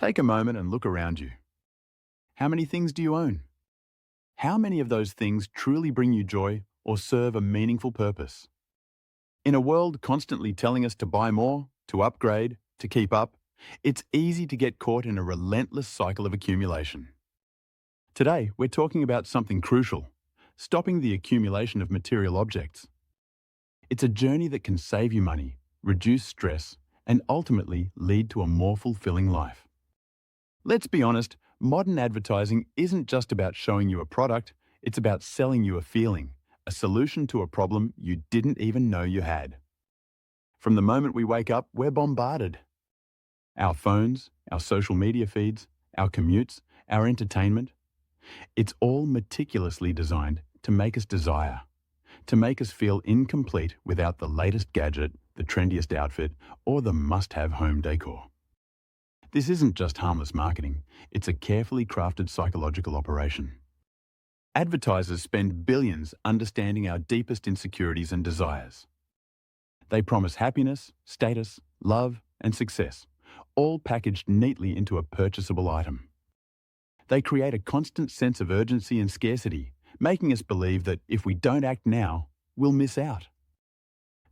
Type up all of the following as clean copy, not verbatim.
Take a moment and look around you. How many things do you own? How many of those things truly bring you joy or serve a meaningful purpose? In a world constantly telling us to buy more, to upgrade, to keep up, it's easy to get caught in a relentless cycle of accumulation. Today, we're talking about something crucial: stopping the accumulation of material objects. It's a journey that can save you money, reduce stress, and ultimately lead to a more fulfilling life. Let's be honest, modern advertising isn't just about showing you a product, it's about selling you a feeling, a solution to a problem you didn't even know you had. From the moment we wake up, we're bombarded. Our phones, our social media feeds, our commutes, our entertainment. It's all meticulously designed to make us desire, to make us feel incomplete without the latest gadget, the trendiest outfit, or the must-have home decor. This isn't just harmless marketing, it's a carefully crafted psychological operation. Advertisers spend billions understanding our deepest insecurities and desires. They promise happiness, status, love, and success, all packaged neatly into a purchasable item. They create a constant sense of urgency and scarcity, making us believe that if we don't act now, we'll miss out.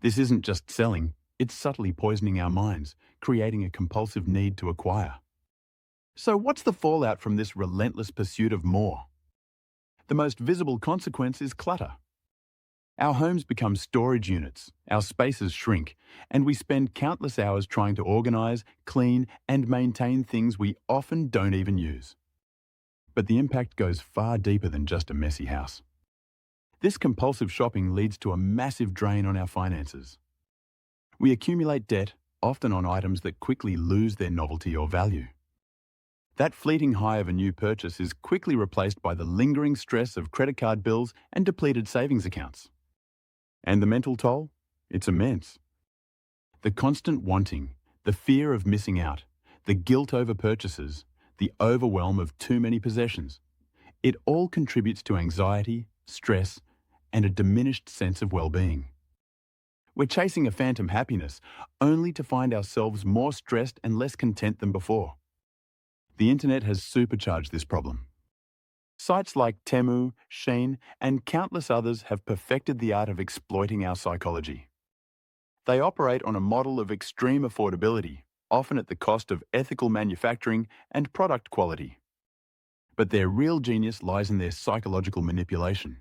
This isn't just selling, it's subtly poisoning our minds, creating a compulsive need to acquire. So what's the fallout from this relentless pursuit of more? The most visible consequence is clutter. Our homes become storage units, our spaces shrink, and we spend countless hours trying to organize, clean, and maintain things we often don't even use. But the impact goes far deeper than just a messy house. This compulsive shopping leads to a massive drain on our finances. We accumulate debt, often on items that quickly lose their novelty or value. That fleeting high of a new purchase is quickly replaced by the lingering stress of credit card bills and depleted savings accounts. And the mental toll? It's immense. The constant wanting, the fear of missing out, the guilt over purchases, the overwhelm of too many possessions. It all contributes to anxiety, stress, and a diminished sense of well-being. We're chasing a phantom happiness, only to find ourselves more stressed and less content than before. The internet has supercharged this problem. Sites like Temu, Shein, and countless others have perfected the art of exploiting our psychology. They operate on a model of extreme affordability, often at the cost of ethical manufacturing and product quality. But their real genius lies in their psychological manipulation.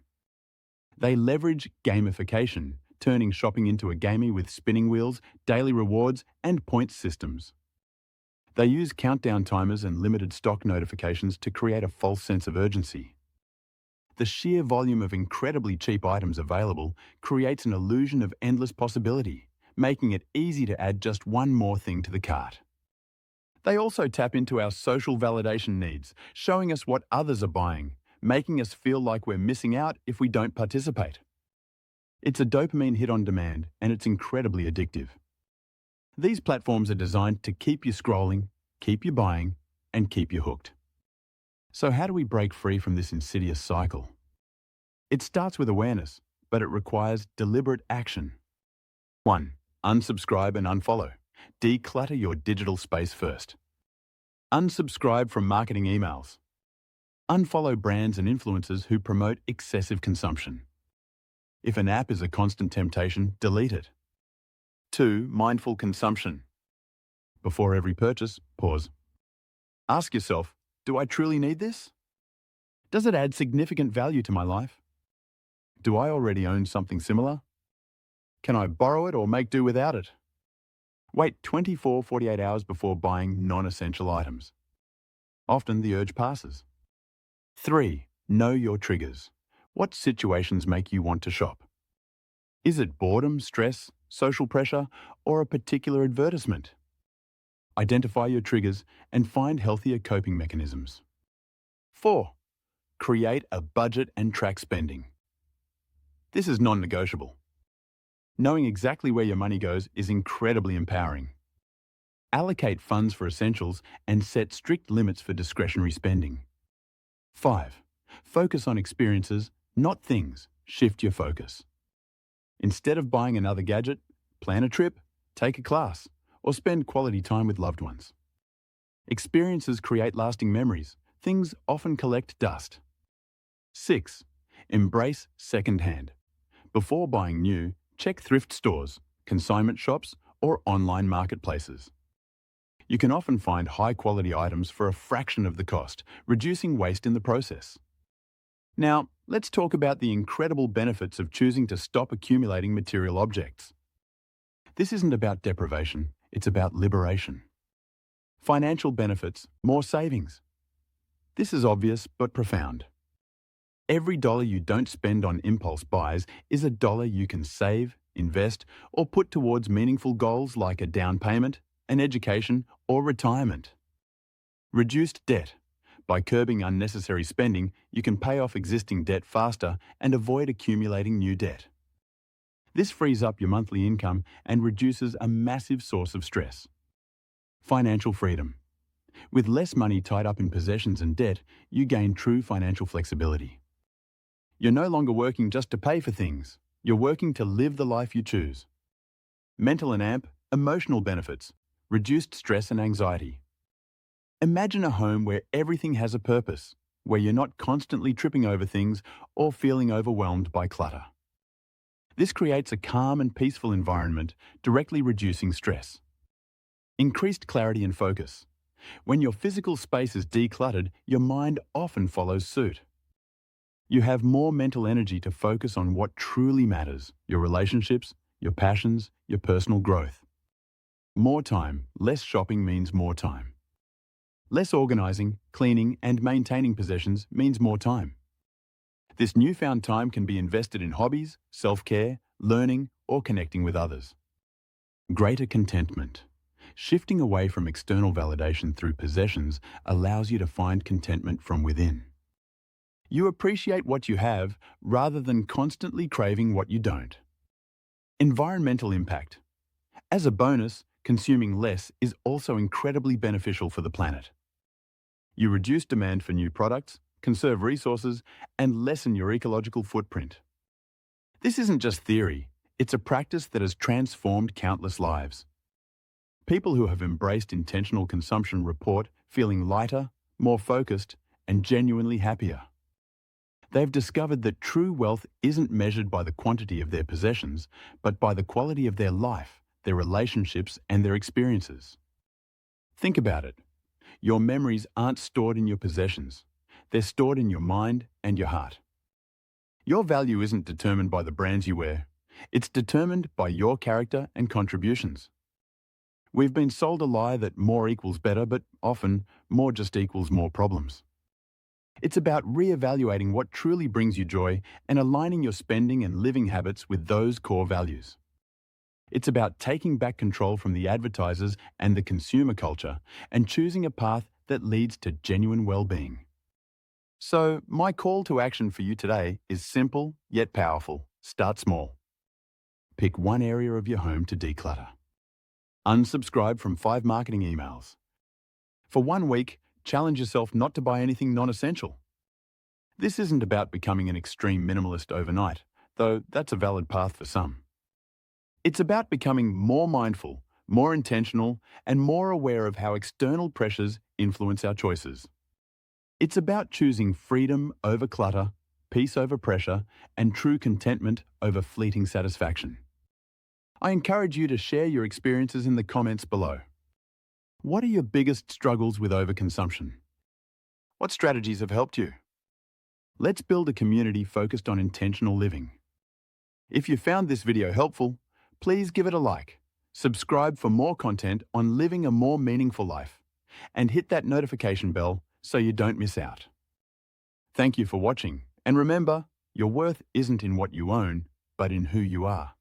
They leverage gamification, turning shopping into a game with spinning wheels, daily rewards, and points systems. They use countdown timers and limited stock notifications to create a false sense of urgency. The sheer volume of incredibly cheap items available creates an illusion of endless possibility, making it easy to add just one more thing to the cart. They also tap into our social validation needs, showing us what others are buying, making us feel like we're missing out if we don't participate. It's a dopamine hit on demand, and it's incredibly addictive. These platforms are designed to keep you scrolling, keep you buying, and keep you hooked. So how do we break free from this insidious cycle? It starts with awareness, but it requires deliberate action. 1. Unsubscribe and unfollow. Declutter your digital space first. Unsubscribe from marketing emails. Unfollow brands and influencers who promote excessive consumption. If an app is a constant temptation, delete it. 2. Mindful consumption. Before every purchase, pause. Ask yourself, do I truly need this? Does it add significant value to my life? Do I already own something similar? Can I borrow it or make do without it? Wait 24-48 hours before buying non-essential items. Often the urge passes. 3. Know your triggers. What situations make you want to shop? Is it boredom, stress, social pressure, or a particular advertisement? Identify your triggers and find healthier coping mechanisms. 4. Create a budget and track spending. This is non-negotiable. Knowing exactly where your money goes is incredibly empowering. Allocate funds for essentials and set strict limits for discretionary spending. 5. Focus on experiences, not things. Shift your focus. Instead of buying another gadget, plan a trip, take a class, or spend quality time with loved ones. Experiences create lasting memories. Things often collect dust. 6. Embrace second-hand. Before buying new, check thrift stores, consignment shops, or online marketplaces. You can often find high-quality items for a fraction of the cost, reducing waste in the process. Now, let's talk about the incredible benefits of choosing to stop accumulating material objects. This isn't about deprivation, it's about liberation. Financial benefits, more savings. This is obvious but profound. Every dollar you don't spend on impulse buys is a dollar you can save, invest, or put towards meaningful goals like a down payment, an education, or retirement. Reduced debt. By curbing unnecessary spending, you can pay off existing debt faster and avoid accumulating new debt. This frees up your monthly income and reduces a massive source of stress. Financial freedom. With less money tied up in possessions and debt, you gain true financial flexibility. You're no longer working just to pay for things. You're working to live the life you choose. Mental and emotional benefits. Reduced stress and anxiety. Imagine a home where everything has a purpose, where you're not constantly tripping over things or feeling overwhelmed by clutter. This creates a calm and peaceful environment, directly reducing stress. Increased clarity and focus. When your physical space is decluttered, your mind often follows suit. You have more mental energy to focus on what truly matters, your relationships, your passions, your personal growth. More time, less shopping means more time. Less organizing, cleaning, and maintaining possessions means more time. This newfound time can be invested in hobbies, self-care, learning, or connecting with others. Greater contentment. Shifting away from external validation through possessions allows you to find contentment from within. You appreciate what you have rather than constantly craving what you don't. Environmental impact. As a bonus, consuming less is also incredibly beneficial for the planet. You reduce demand for new products, conserve resources, and lessen your ecological footprint. This isn't just theory, it's a practice that has transformed countless lives. People who have embraced intentional consumption report feeling lighter, more focused, and genuinely happier. They've discovered that true wealth isn't measured by the quantity of their possessions, but by the quality of their life, their relationships, and their experiences. Think about it. Your memories aren't stored in your possessions. They're stored in your mind and your heart. Your value isn't determined by the brands you wear. It's determined by your character and contributions. We've been sold a lie that more equals better, but often more just equals more problems. It's about re-evaluating what truly brings you joy and aligning your spending and living habits with those core values. It's about taking back control from the advertisers and the consumer culture and choosing a path that leads to genuine well-being. So, my call to action for you today is simple yet powerful. Start small. Pick one area of your home to declutter. Unsubscribe from 5 marketing emails. For 1 week, challenge yourself not to buy anything non-essential. This isn't about becoming an extreme minimalist overnight, though that's a valid path for some. It's about becoming more mindful, more intentional, and more aware of how external pressures influence our choices. It's about choosing freedom over clutter, peace over pressure, and true contentment over fleeting satisfaction. I encourage you to share your experiences in the comments below. What are your biggest struggles with overconsumption? What strategies have helped you? Let's build a community focused on intentional living. If you found this video helpful, please give it a like, subscribe for more content on living a more meaningful life, and hit that notification bell so you don't miss out. Thank you for watching, and remember, your worth isn't in what you own, but in who you are.